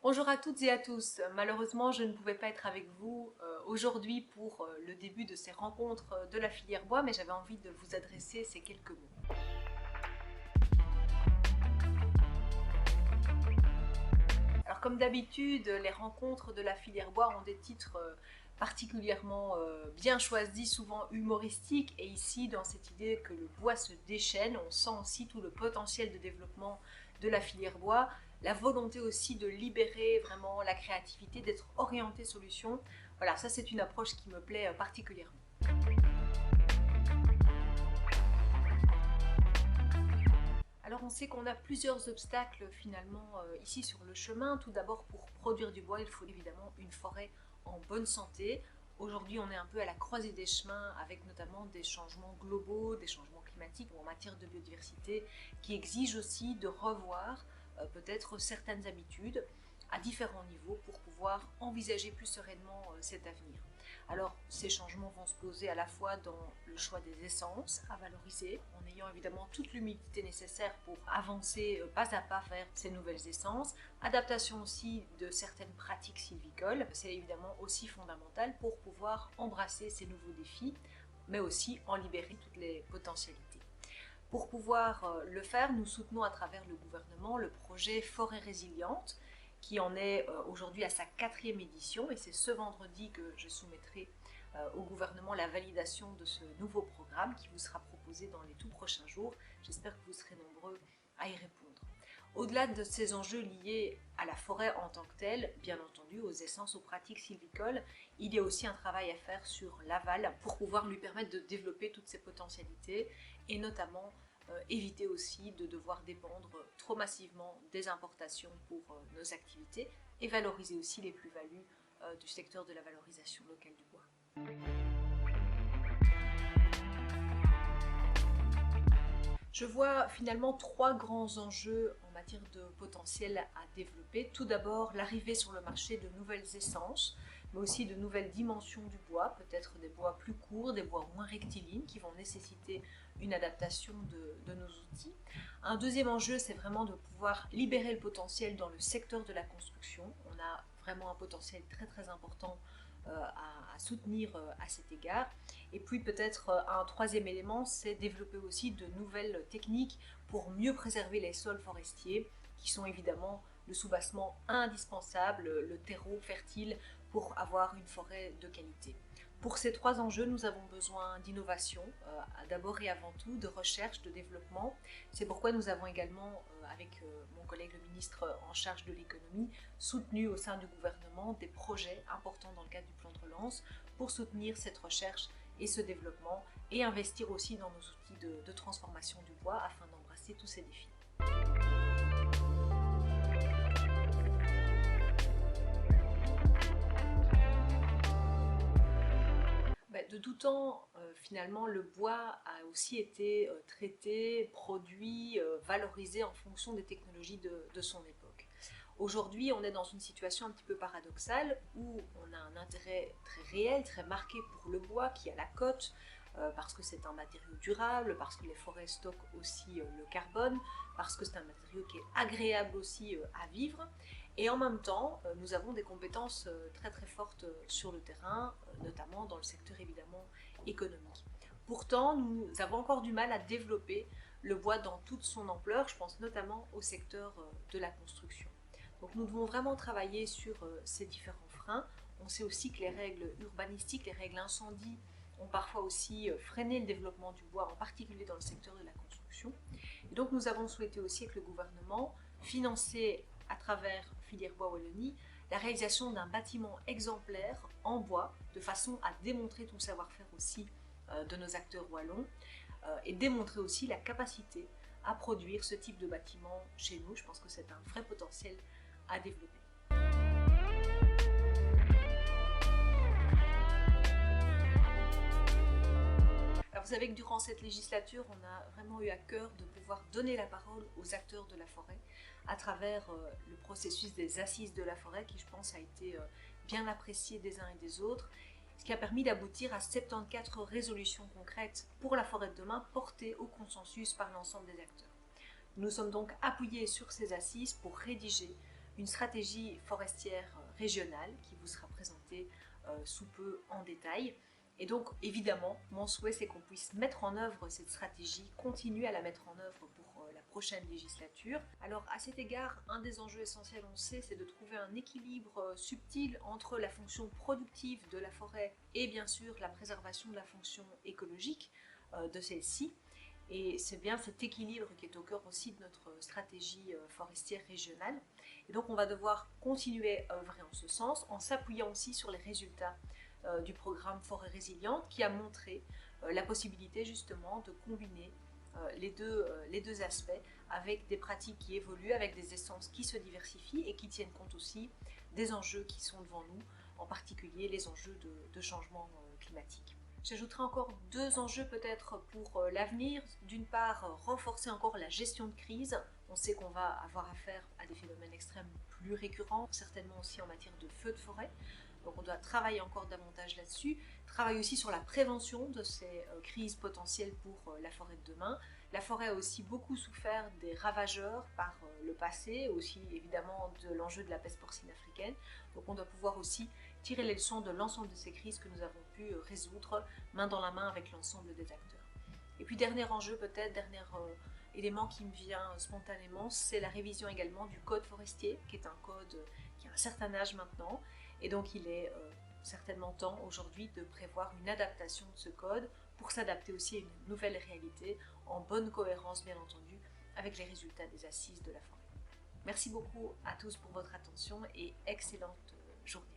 Bonjour à toutes et à tous. Malheureusement, je ne pouvais pas être avec vous aujourd'hui pour le début de ces rencontres de la filière bois, mais j'avais envie de vous adresser ces quelques mots. Alors comme d'habitude, les rencontres de la filière bois ont des titres particulièrement bien choisis, souvent humoristiques, et ici, dans cette idée que le bois se déchaîne, on sent aussi tout le potentiel de développement de la filière bois, la volonté aussi de libérer vraiment la créativité, d'être orienté solution. Voilà, ça c'est une approche qui me plaît particulièrement. Alors on sait qu'on a plusieurs obstacles finalement ici sur le chemin. Tout d'abord, pour produire du bois, il faut évidemment une forêt en bonne santé. Aujourd'hui, on est un peu à la croisée des chemins avec notamment des changements globaux, des changements climatiques ou en matière de biodiversité qui exigent aussi de revoir peut-être certaines habitudes à différents niveaux pour pouvoir envisager plus sereinement cet avenir. Alors ces changements vont se poser à la fois dans le choix des essences à valoriser, en ayant évidemment toute l'humilité nécessaire pour avancer pas à pas vers ces nouvelles essences, adaptation aussi de certaines pratiques sylvicoles, c'est évidemment aussi fondamental pour pouvoir embrasser ces nouveaux défis, mais aussi en libérer toutes les potentialités. Pour pouvoir le faire, nous soutenons à travers le gouvernement le projet Forêt résiliente, qui en est aujourd'hui à sa 4e édition, et c'est ce vendredi que je soumettrai au gouvernement la validation de ce nouveau programme qui vous sera proposé dans les tout prochains jours. J'espère que vous serez nombreux à y répondre. Au-delà de ces enjeux liés à la forêt en tant que telle, bien entendu aux essences, aux pratiques sylvicoles, il y a aussi un travail à faire sur l'aval pour pouvoir lui permettre de développer toutes ses potentialités et notamment éviter aussi de devoir dépendre trop massivement des importations pour nos activités et valoriser aussi les plus-values du secteur de la valorisation locale du bois. Je vois finalement 3 grands enjeux en matière de potentiel à développer. Tout d'abord, l'arrivée sur le marché de nouvelles essences, mais aussi de nouvelles dimensions du bois, peut-être des bois plus courts, des bois moins rectilignes qui vont nécessiter une adaptation de nos outils. Un deuxième enjeu, c'est vraiment de pouvoir libérer le potentiel dans le secteur de la construction. On a vraiment un potentiel très très important à soutenir à cet égard. Et puis peut-être un troisième élément, c'est développer aussi de nouvelles techniques pour mieux préserver les sols forestiers, qui sont évidemment le soubassement indispensable, le terreau fertile pour avoir une forêt de qualité. Pour ces 3 enjeux, nous avons besoin d'innovation, d'abord et avant tout, de recherche, de développement. C'est pourquoi nous avons également, avec mon collègue le ministre en charge de l'économie, soutenu au sein du gouvernement des projets importants dans le cadre du plan de relance pour soutenir cette recherche et ce développement et investir aussi dans nos outils de transformation du bois afin d'embrasser tous ces défis. De tout temps, finalement, le bois a aussi été traité, produit, valorisé en fonction des technologies de son époque. Aujourd'hui, on est dans une situation un petit peu paradoxale où on a un intérêt très réel, très marqué pour le bois qui a la cote, parce que c'est un matériau durable, parce que les forêts stockent aussi le carbone, parce que c'est un matériau qui est agréable aussi à vivre. Et en même temps, nous avons des compétences très très fortes sur le terrain, notamment dans le secteur évidemment économique. Pourtant, nous avons encore du mal à développer le bois dans toute son ampleur, je pense notamment au secteur de la construction. Donc nous devons vraiment travailler sur ces différents freins. On sait aussi que les règles urbanistiques, les règles incendie ont parfois aussi freiné le développement du bois, en particulier dans le secteur de la construction. Et donc nous avons souhaité aussi avec le gouvernement financer à travers Filière Bois Wallonie la réalisation d'un bâtiment exemplaire en bois de façon à démontrer tout le savoir-faire aussi de nos acteurs wallons et démontrer aussi la capacité à produire ce type de bâtiment chez nous. Je pense que c'est un vrai potentiel à développer. Alors vous savez que durant cette législature, on a vraiment eu à cœur de pouvoir donner la parole aux acteurs de la forêt à travers le processus des assises de la forêt qui, je pense, a été bien apprécié des uns et des autres, ce qui a permis d'aboutir à 74 résolutions concrètes pour la forêt de demain portées au consensus par l'ensemble des acteurs. Nous sommes donc appuyés sur ces assises pour rédiger une stratégie forestière régionale qui vous sera présentée sous peu en détail. Et donc évidemment, mon souhait c'est qu'on puisse mettre en œuvre cette stratégie, continuer à la mettre en œuvre pour la prochaine législature. Alors à cet égard, un des enjeux essentiels, on sait, c'est de trouver un équilibre subtil entre la fonction productive de la forêt et bien sûr la préservation de la fonction écologique de celle-ci. Et c'est bien cet équilibre qui est au cœur aussi de notre stratégie forestière régionale. Et donc on va devoir continuer à œuvrer en ce sens, en s'appuyant aussi sur les résultats du programme Forêt Résiliente qui a montré la possibilité justement de combiner les deux aspects avec des pratiques qui évoluent, avec des essences qui se diversifient et qui tiennent compte aussi des enjeux qui sont devant nous, en particulier les enjeux de changement climatique. J'ajouterai encore deux enjeux peut-être pour l'avenir. D'une part, renforcer encore la gestion de crise. On sait qu'on va avoir affaire à des phénomènes extrêmes plus récurrents, certainement aussi en matière de feux de forêt. Donc on doit travailler encore davantage là-dessus. Travailler aussi sur la prévention de ces crises potentielles pour la forêt de demain. La forêt a aussi beaucoup souffert des ravageurs par le passé, aussi évidemment de l'enjeu de la peste porcine africaine. Donc on doit pouvoir aussi tirer les leçons de l'ensemble de ces crises que nous avons pu résoudre main dans la main avec l'ensemble des acteurs. Et puis dernier enjeu peut-être, dernier élément qui me vient spontanément, c'est la révision également du code forestier, qui est un code qui a un certain âge maintenant, et donc il est certainement temps aujourd'hui de prévoir une adaptation de ce code pour s'adapter aussi à une nouvelle réalité, en bonne cohérence bien entendu avec les résultats des assises de la forêt. Merci beaucoup à tous pour votre attention et excellente journée.